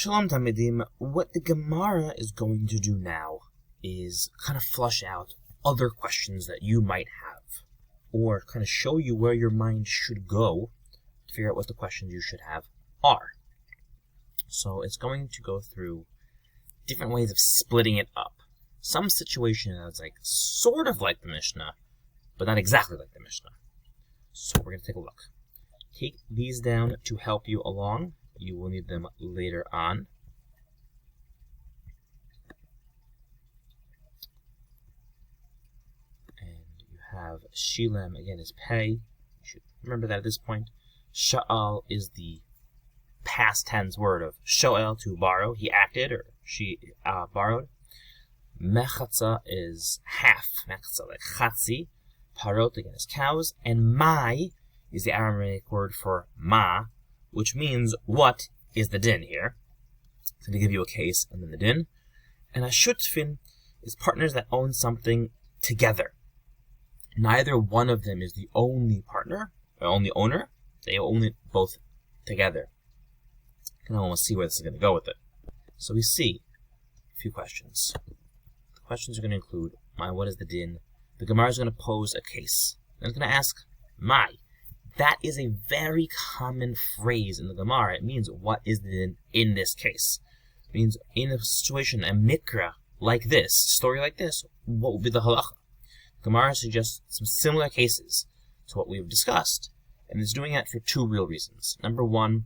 Shalom Tamidim, what the Gemara is going to do now is kind of flush out other questions that you might have, or kind of show you where your mind should go to figure out what the questions you should have are. So it's going to go through different ways of splitting it up. Some situation that's like sort of like the Mishnah, but not exactly like the Mishnah. So we're going to take a look. Take these down to help you along. You will need them later on. And you have Shilem, again, is pay. You should remember that at this point. Sha'al is the past tense word of sho'el, to borrow. He acted, or she borrowed. Mechtza is half. Mechtza, like chatzi. Parot, again, is cows. And mai is the Aramaic word for ma, which means what is the din here. So to give you a case and then the din. And a shutfin is partners that own something together. Neither one of them is the only partner, or only owner. They own it both together. You can almost see where this is going to go with it. So we see a few questions. The questions are going to include what is the din? The Gemara is going to pose a case. And it's going to ask mai. That is a very common phrase in the Gemara. It means, what is the din in this case? It means, in a situation, a mikra like this, story like this, what would be the halacha? Gemara suggests some similar cases to what we've discussed. And it's doing that for two real reasons. Number one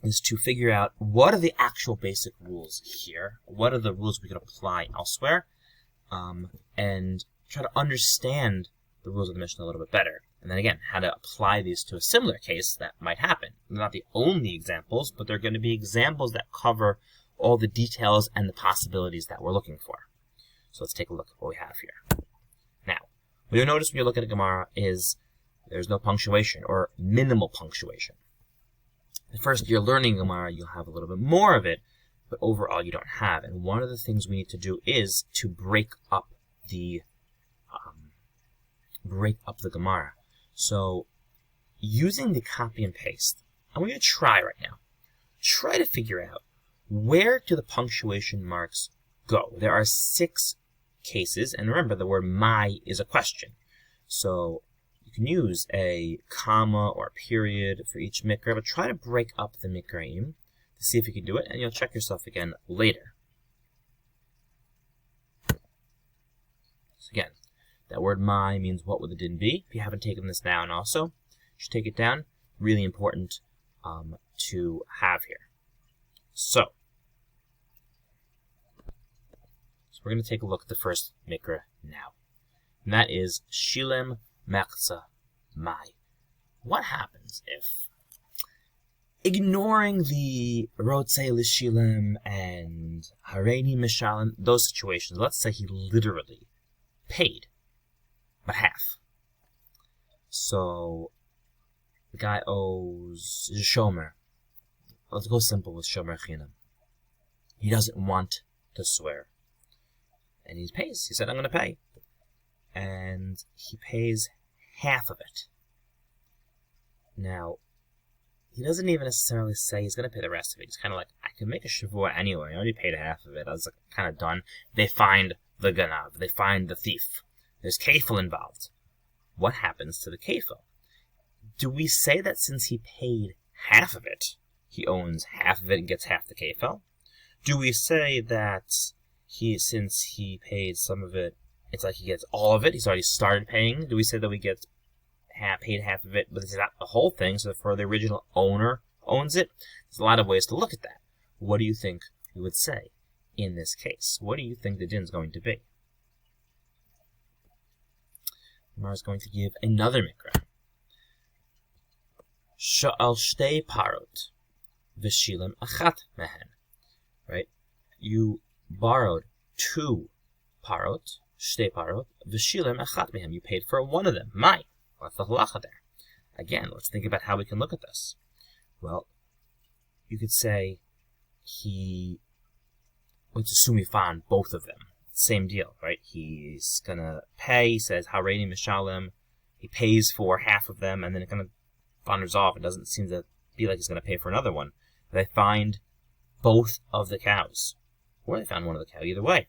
is to figure out what are the actual basic rules here, what are the rules we could apply elsewhere, and try to understand the rules of the Mishnah a little bit better. And then again, how to apply these to a similar case that might happen. They're not the only examples, but they're going to be examples that cover all the details and the possibilities that we're looking for. So let's take a look at what we have here. Now, what you'll notice when you look at a Gemara is there's no punctuation, or minimal punctuation. At first, you're learning Gemara, you'll have a little bit more of it, but overall you don't have. And one of the things we need to do is to break up the Gemara. So, using the copy and paste, I'm going to try right now. Try to figure out, where do the punctuation marks go? There are 6 cases, and remember the word mai is a question. So, you can use a comma or a period for each mikra, but try to break up the mikraim to see if you can do it, and you'll check yourself again later. So again, that word mai means what would the din be. If you haven't taken this down also, you should take it down. Really important to have here. So we're going to take a look at the first mikra now. And that is Shilem Mechtza mai. What happens if, ignoring the Rotzei L'Shilem and Hareini Mishalem, those situations, let's say he literally paid, but half. So the guy owes shomer. Let's go simple with shomer chinam. He doesn't want to swear, and he pays. He said, "I'm going to pay," and he pays half of it. Now, he doesn't even necessarily say he's going to pay the rest of it. He's kind of like, I can make a shavua anyway. I already paid half of it. I was like, kind of done. They find the ganav. They find the thief. There's kefil involved. What happens to the kefil? Do we say that since he paid half of it, he owns half of it and gets half the kefil? Do we say that since he paid some of it, it's like he gets all of it? He's already started paying. Do we say that we get paid half of it, but it's not the whole thing, so therefore the original owner owns it? There's a lot of ways to look at that. What do you think we would say in this case? What do you think the din is going to be? Gemara is going to give another mikra. Sha'al shtei parot v'shilem achat mehen. Right? You borrowed 2 parot, shtei parot, v'shilem achat mehen. You paid for one of them. Mai. What's the halacha there? Again, let's think about how we can look at this. Well, you could say let's assume we found both of them. Same deal, right? He's going to pay. He says, Hareini Mishalem. He pays for half of them, and then it kind of wanders off. It doesn't seem to be like he's going to pay for another one. They find both of the cows. Or they found one of the cows. Either way.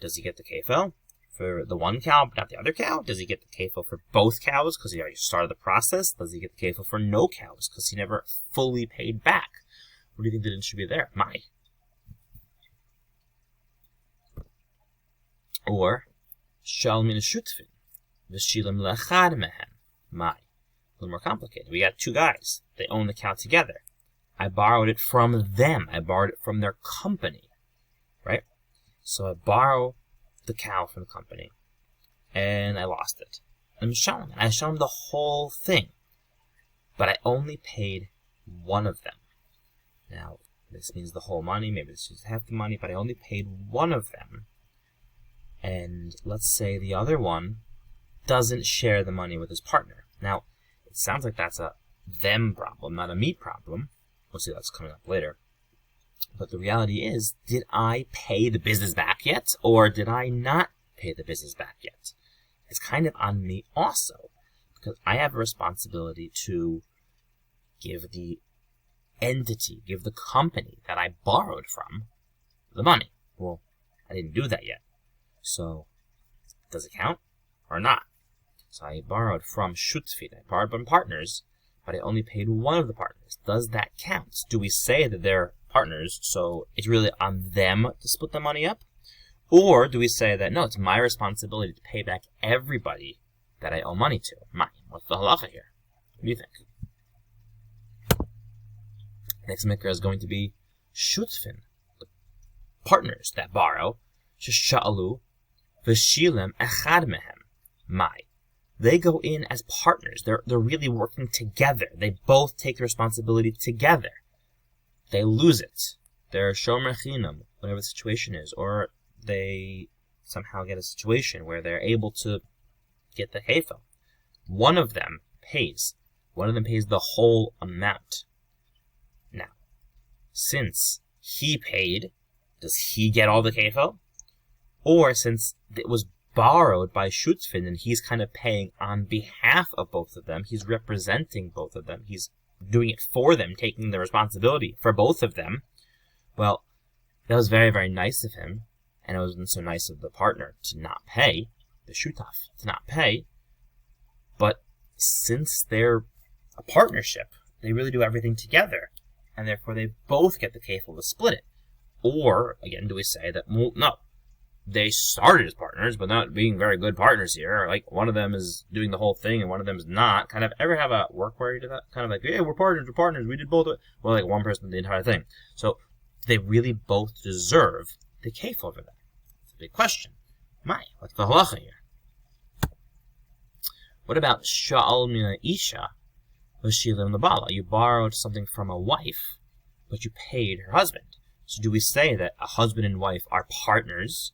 Does he get the kefil for the one cow but not the other cow? Does he get the kefil for both cows because he already started the process? Does he get the kefil for no cows because he never fully paid back? What do you think the din should be there? My. Or shal min shutfin v'shilem lechad mehen. My. A little more complicated. We got two guys. They own the cow together. I borrowed it from them. I borrowed it from their company. Right? So I borrow the cow from the company. And I lost it. I'm showing it. I show them the whole thing. But I only paid one of them. Now, this means the whole money. Maybe this is half the money. But I only paid one of them. And let's say the other one doesn't share the money with his partner. Now, it sounds like that's a them problem, not a me problem. We'll see that's coming up later. But the reality is, did I pay the business back yet? Or did I not pay the business back yet? It's kind of on me also. Because I have a responsibility to give the entity, give the company that I borrowed from the money. Well, I didn't do that yet. So, does it count or not? So I borrowed from Shutfin. I borrowed from partners, but I only paid one of the partners. Does that count? Do we say that they're partners, so it's really on them to split the money up? Or do we say that, no, it's my responsibility to pay back everybody that I owe money to? Mine. What's the halacha here? What do you think? Next mikra is going to be Shutfin, the partners that borrow, Shesha'alu, V'shilem echad mehem. My. They go in as partners. They're really working together. They both take the responsibility together. They lose it. They're shomer chinam, whatever the situation is, or they somehow get a situation where they're able to get the kefil. One of them pays. One of them pays the whole amount. Now, since he paid, does he get all the kefil? Or since it was borrowed by Shutfin and he's kind of paying on behalf of both of them, he's representing both of them, he's doing it for them, taking the responsibility for both of them, well, that was very, very nice of him, and it wasn't so nice of the partner to not pay, the shutaf, to not pay, but since they're a partnership, they really do everything together, and therefore they both get the kefil to split it. Or, again, do we say that, well, no, they started as partners, but not being very good partners here. Like, one of them is doing the whole thing, and one of them is not. Kind of, ever have a work where you do that? Kind of like, yeah, we're partners, we did both of it. Well, like, one person did the entire thing. So, they really both deserve the kefil for that. It's a big question. What's the halacha here? What about sha'al mina isha v'shilem lebala? You borrowed something from a wife, but you paid her husband. So do we say that a husband and wife are partners?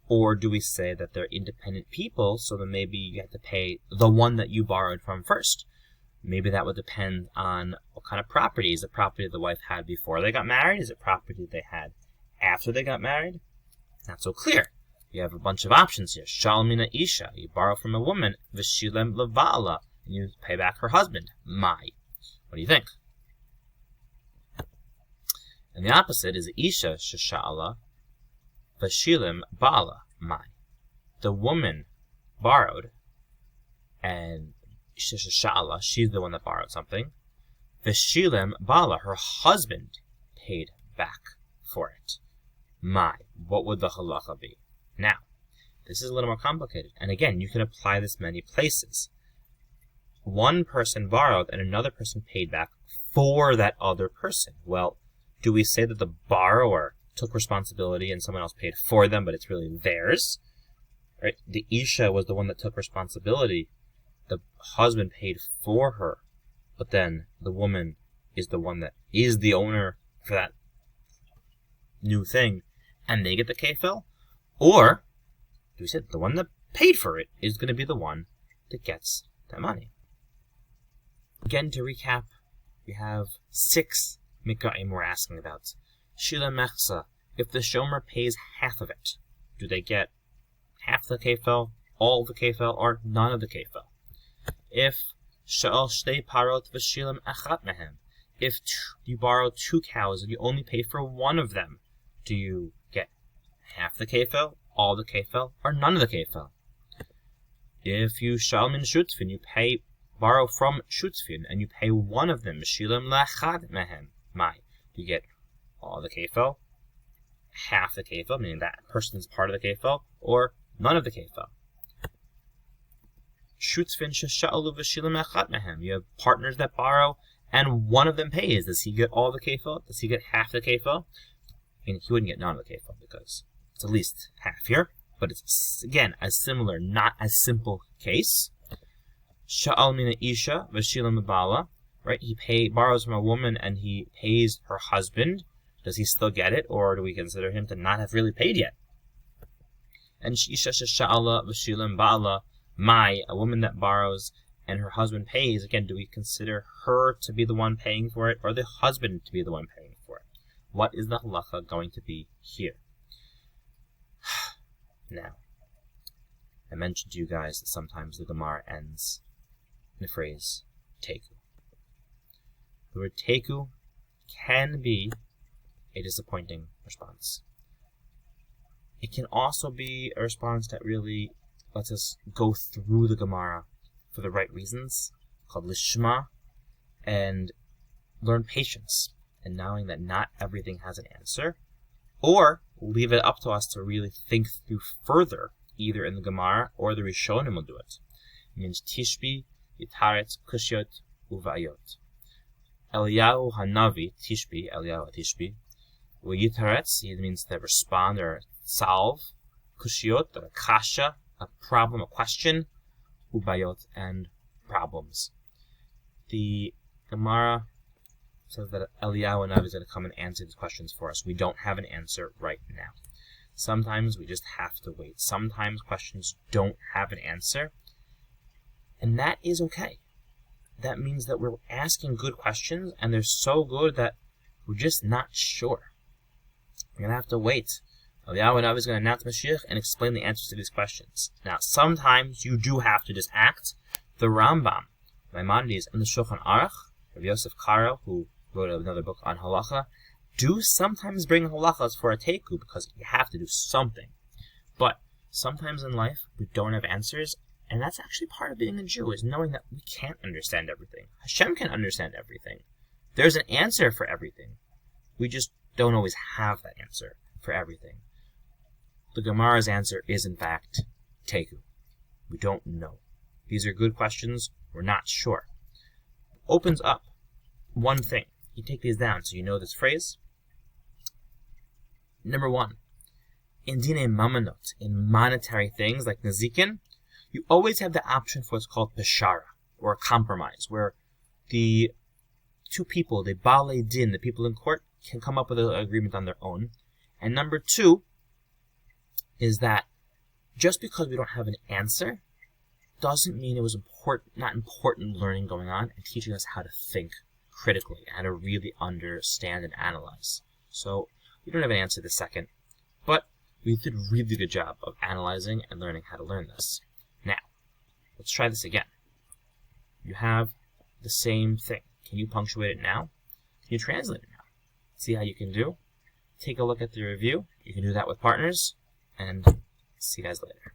Or do we say that they're independent people, so then maybe you have to pay the one that you borrowed from first? Maybe that would depend on what kind of property. Is it property the wife had before they got married? Is it property they had after they got married? Not so clear. You have a bunch of options here. Shal mina isha, you borrow from a woman, v'shilem levala, and you pay back her husband. Mai. What do you think? And the opposite is isha shesha'ala, v'shilem bala mai. The woman borrowed, and shesha'ala, she's the one that borrowed something. V'shilem bala, her husband paid back for it. Mai. What would the halacha be? Now, this is a little more complicated. And again, you can apply this many places. One person borrowed and another person paid back for that other person. Well, do we say that the borrower took responsibility and someone else paid for them, but it's really theirs? Right? The Isha was the one that took responsibility. The husband paid for her, but then the woman is the one that is the owner for that new thing, and they get the kefil? Or do we say that the one that paid for it is going to be the one that gets that money? Again, to recap, we have 6 mikra'im we're asking about. Shilem Mechtza, if the shomer pays half of it, do they get half the kefil, all of the kefil, or none of the kefil? If sha'al shtei parot v'shilem achat mehem, if you borrow 2 cows and you only pay for one of them, do you get half the kefel, all the kefel, or none of the kefel? If you shal min shutfin, you borrow from shutfin, and you pay one of them, shilem lechad mehem, mai, you get all the kefel, half the kefel, meaning that person's part of the kefel, or none of the kefel. Shutfin shesha'alu v'shilem lechad mehem, you have partners that borrow, and one of them pays. Does he get all the kefel? Does he get half the kefel? I mean, he wouldn't get none of the kefel because it's at least half here. But it's, again, a similar, not as simple case. Sha'al mina isha v'shilem bala, right? He borrows from a woman and he pays her husband. Does he still get it, or do we consider him to not have really paid yet? And isha sha'ala v'shilem bala, mai, a woman that borrows and her husband pays, again, do we consider her to be the one paying for it, or the husband to be the one paying for it? What is the halacha going to be here? Now, I mentioned to you guys that sometimes the Gemara ends in the phrase teku. The word teku can be a disappointing response. It can also be a response that really lets us go through the Gemara for the right reasons, called lishma, and learn patience, and knowing that not everything has an answer, or leave it up to us to really think through further, either in the Gemara or the Rishonim will do it. It means Tishbi, Yitaret, Kushiot, Uvayot. Eliyahu Hanavi, Tishbi, Yitaretz, it means to respond or solve. Kushiot, or kasha, a problem, a question. Ubayot, and problems. The Gemara says that Eliyahu Hanavi is going to come and answer these questions for us. We don't have an answer right now. Sometimes we just have to wait. Sometimes questions don't have an answer, and that is okay. That means that we're asking good questions, and they're so good that we're just not sure. We're going to have to wait. Eliyahu Hanavi is going to announce Mashiach and explain the answers to these questions. Now, sometimes you do have to just act. The Rambam, Maimonides, and the Shulchan Aruch, Rav Yosef Karo, who wrote another book on halacha, do sometimes bring halachas for a teku because you have to do something. But sometimes in life, we don't have answers, and that's actually part of being a Jew, is knowing that we can't understand everything. Hashem can understand everything. There's an answer for everything. We just don't always have that answer for everything. The Gemara's answer is, in fact, teku. We don't know. These are good questions. We're not sure. Opens up one thing. You take these down so you know this phrase. Number 1. In dine mamanot, in monetary things like nazikin, you always have the option for what's called peshara, or a compromise, where the two people, the balei din, the people in court, can come up with an agreement on their own. And number 2 is that just because we don't have an answer doesn't mean it was not important learning going on and teaching us how to think critically and how to really understand and analyze. So we don't have an answer this second, but we did a really good job of analyzing and learning how to learn this. Now, let's try this again. You have the same thing. Can you punctuate it now? Can you translate it now? See how you can do? Take a look at the review. You can do that with partners. And see you guys later.